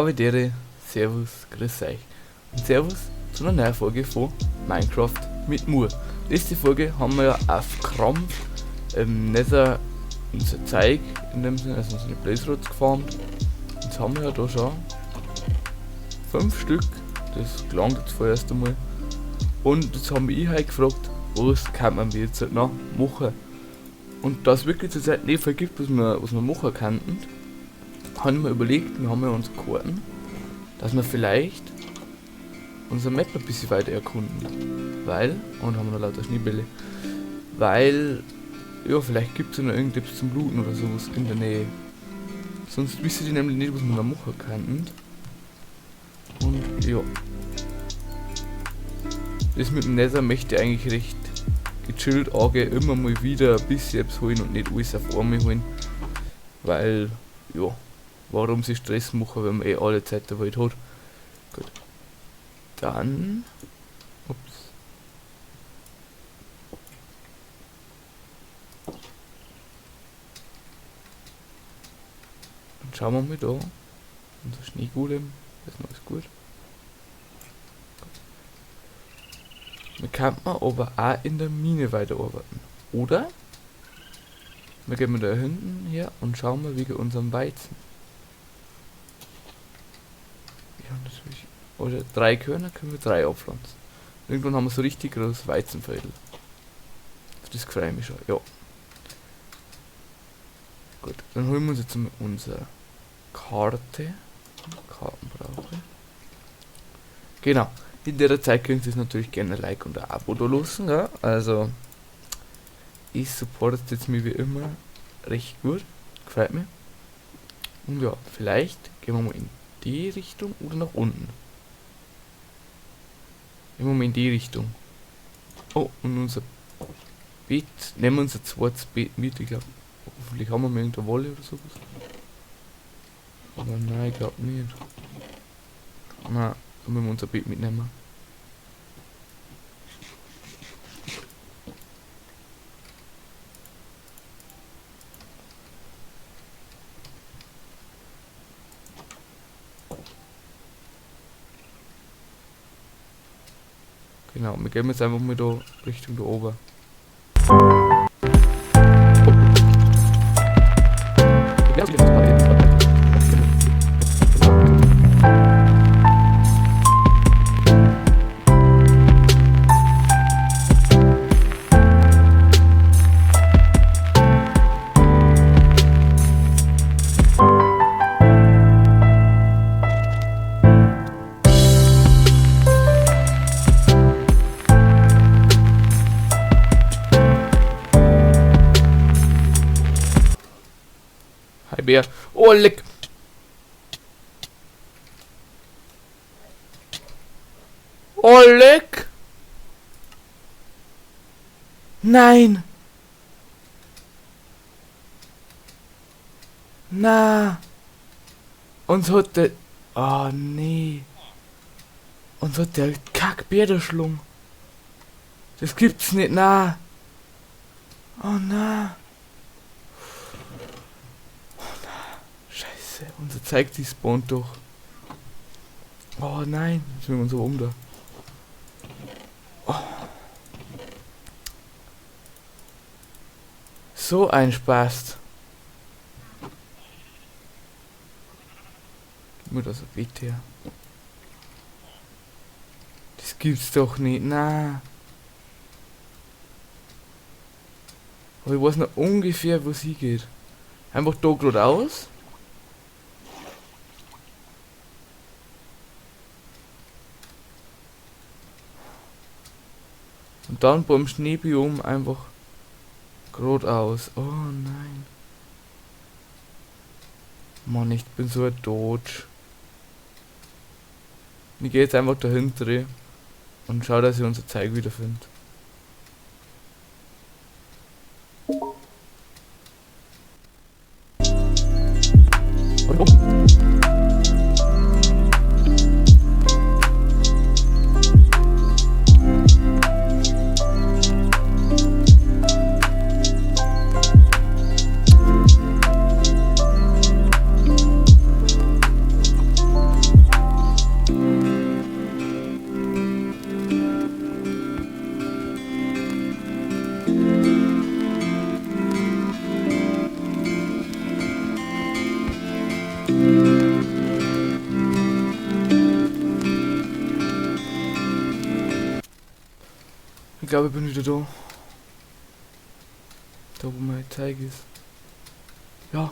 Havidere, Servus, grüß euch und Servus zu einer neuen Folge von Minecraft mit Mur. Letzte Folge haben wir ja auf Krampf nicht unser Zeug, in dem Sinne, also unsere Blaze-Rods gefarmt. Jetzt haben wir ja da schon 5 Stück, das gelangt jetzt vorerst einmal. Und jetzt haben wir ich halt gefragt, was kann man jetzt halt noch machen. Und da es wirklich zur Zeit nicht viel gibt, was wir machen könnten, habe ich mir überlegt, wir haben ja unsere Karten, dass wir vielleicht unser Map ein bisschen weiter erkunden. Weil, und haben wir noch lauter Schneebälle, weil, ja, vielleicht gibt es ja noch irgendetwas zum Looten oder sowas in der Nähe. Sonst wissen die nämlich nicht, was wir noch machen könnten. Und ja. Das mit dem Nether möchte ich eigentlich recht gechillt angehen, immer mal wieder ein bisschen etwas holen und nicht alles auf einmal holen. Weil, ja, warum sich Stress machen, wenn man eh alle Zeit der Welt hat. Gut. Dann, ups. Dann schauen wir mal da. Unser Schneegolem, ist noch alles gut. Wir kann man aber auch in der Mine weiterarbeiten. Oder? Wir gehen da hinten her und schauen mal wegen unserem Weizen. Ja, natürlich. Oder 3 Körner können wir 3 abpflanzen. Irgendwann haben wir so richtig großes Weizenfeld. Das freue ich mich schon, ja. Gut, dann holen wir uns jetzt mal unsere Karte. Karten brauche ich. Genau. In der Zeit könnt ihr es natürlich gerne ein Like und ein Abo da lassen, ja? Also ich supportet jetzt mir wie immer recht gut, gefällt mir. Und ja, vielleicht gehen wir mal in die Richtung oder nach unten. Gehen wir mal in die Richtung. Oh, und unser Beet, nehmen wir unser zweites Beet mit, ich glaube, hoffentlich haben wir mal irgendeine Wolle oder sowas. Aber nein, ich glaube nicht. Na, können wir unser Beet mitnehmen. Genau, wir gehen jetzt einfach mal da Richtung da oben. Hi Bär. Oh, leck! Oh, leck! Nein! Na! Uns hat der... Oh, nee! Uns hat der Kackbär erschlungen. Das gibt's nicht, na! Oh, na! Unser Zeug, die spawnt doch. Oh nein, jetzt sind wir uns so da. Oh. So ein Spaß. Gib mir das bitte her. Das gibt's doch nicht, na. Aber ich weiß noch ungefähr, wo sie geht. Einfach da geradeaus. Und dann beim Schneebiom einfach geradeaus. Oh nein. Mann, ich bin so ein Dodge. Ich gehe jetzt einfach dahinter und schau, dass ich unser Zeug wiederfinde. Ich glaube, ich bin wieder da. Da, wo mein Zeig ist. Ja.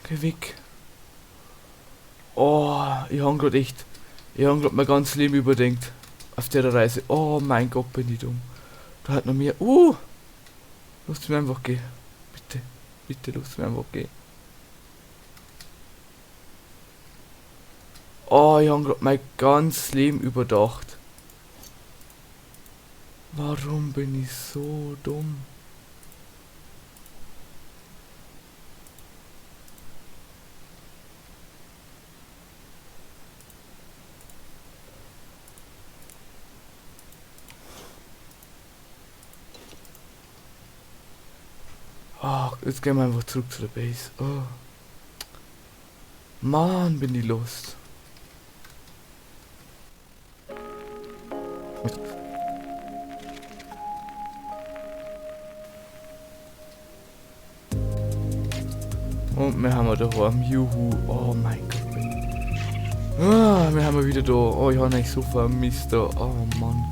Geh weg. Oh, ich hab grad echt. Ich hab grad mein ganzes Leben überdenkt. Auf der Reise. Oh mein Gott, bin ich dumm. Da hat noch mehr. Lass mir einfach gehen. Bitte. Bitte, lass mir einfach gehen. Oh, ich hab grad mein ganzes Leben überdacht. Warum bin ich so dumm? Ach, jetzt gehen wir einfach zurück zu der Base. Oh. Mann, bin ich lost. Und wir haben daheim. Juhu. Oh mein Gott. Wir haben wieder da. Oh, ich habe euch so vermisst da. Oh Mann.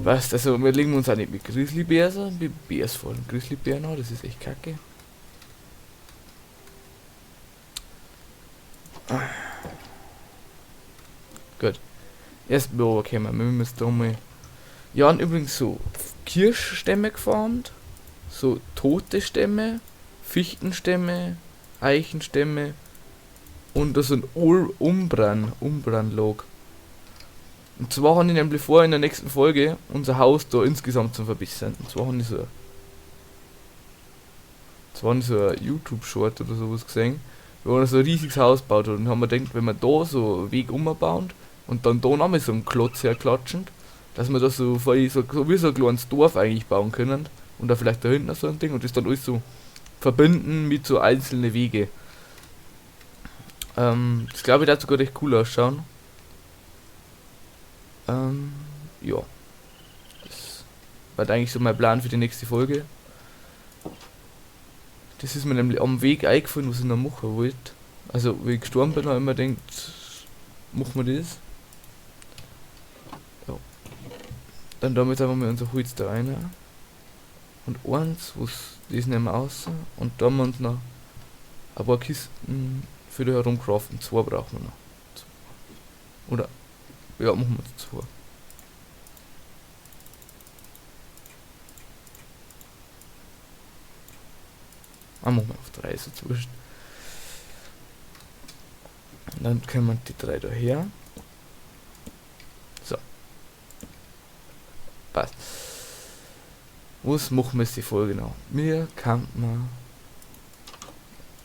Weißt also, wir legen uns auch nicht mit Grizzlybären, mit Bärs vor allem Grizzlybären an, das ist echt kacke. Gut. Erstmal kommen wir müssen da mal. Ja, und übrigens so Kirschstämme gefarmt, so tote Stämme, Fichtenstämme, Eichenstämme und da so ein Umbran-Log. Und zwar habe ich nämlich vor, in der nächsten Folge unser Haus da insgesamt zu verbessern. Und zwar habe ich so ein YouTube-Short oder sowas gesehen, wo er so ein riesiges Haus baut hat. Und haben wir gedacht, wenn wir da so einen Weg umbauen und dann da nochmal so einen Klotz herklatschen, dass wir da so wie so ein kleines Dorf eigentlich bauen können. Und da vielleicht da hinten so ein Ding und das dann alles so verbinden mit so einzelnen Wege. Das glaube ich, dazu sogar recht cool ausschauen. Ja. Das war eigentlich so mein Plan für die nächste Folge. Das ist mir nämlich am Weg eingefallen, was ich noch machen wollte. Also, wie ich gestorben bin, habe ich immer gedacht, machen wir das. Ja. Dann damit haben wir unser Holz da rein. Und eins, das nehmen wir aus. Und da haben wir uns noch ein paar Kisten für die herumcraften. 2 brauchen wir noch. Oder, ja, machen wir 2. Machen wir auf 3, ist jetzt wurscht. Und dann können wir die 3 da her. So. Passt. Was machen wir jetzt die Folge noch? Wir kann man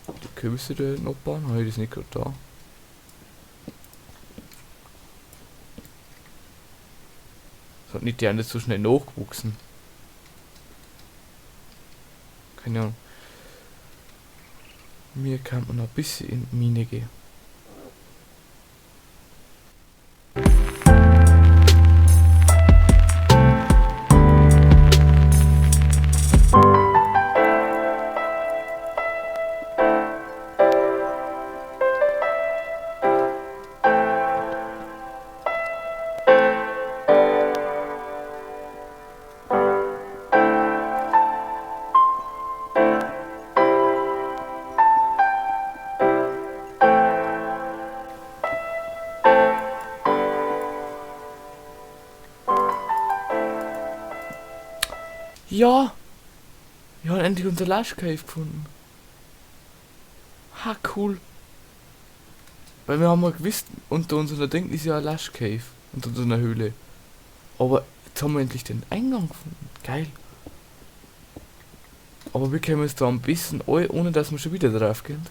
die Kürbisse da hinten abbauen. Habe ich das nicht gerade da? So, nicht die anderen so schnell nachgewachsen. Keine Ahnung. Mir kann man noch ein bisschen in die Mine gehen. Ja! Wir haben endlich unser Lush Cave gefunden. Ha, cool. Weil wir haben mal gewusst, unter unserer Ding ist ja ein Lush Cave. Unter so einer Höhle. Aber jetzt haben wir endlich den Eingang gefunden. Geil. Aber wir können jetzt da ein bisschen ein, ohne dass wir schon wieder drauf gehen.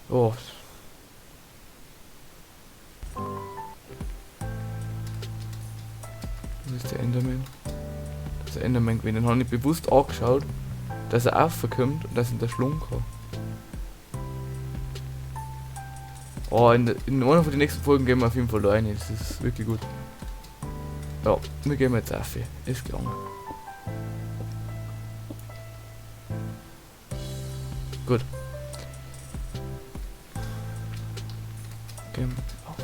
Oh. Wo ist der Enderman? Der Enderman gewesen. Den habe ich bewusst angeschaut, dass er aufkommt und dass ihn der Schlung kann. Oh, in einer von den nächsten Folgen gehen wir auf jeden Fall rein. Das ist wirklich gut. Ja, wir gehen jetzt auf. Ist gegangen. Gut. Gehen wir auf.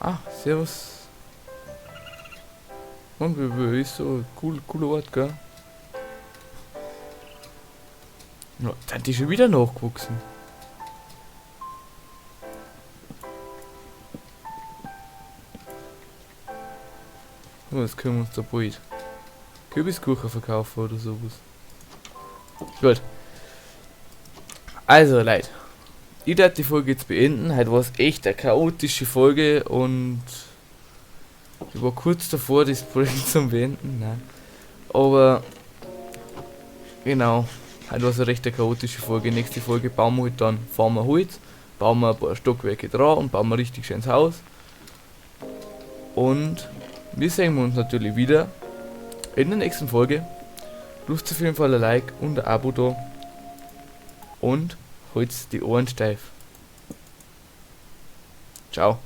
Ah, servus. Und wie ist so cooler Ort, gell? Ja, dann die schon wieder nachgewachsen. Oh, das können wir uns da bald Kürbiskuchen verkaufen oder sowas. Gut. Also Leute, ich werde die Folge jetzt beenden. Heute war es echt eine chaotische Folge und ich war kurz davor, das Projekt zu beenden. Nein. Aber genau, heute war es eine recht chaotische Folge. Nächste Folge bauen wir halt dann, fahren wir Holz, bauen wir ein paar Stockwerke dran und bauen wir richtig schönes Haus. Und wir sehen uns natürlich wieder in der nächsten Folge. Lasst auf jeden Fall ein Like und ein Abo da. Und haltet die Ohren steif. Ciao.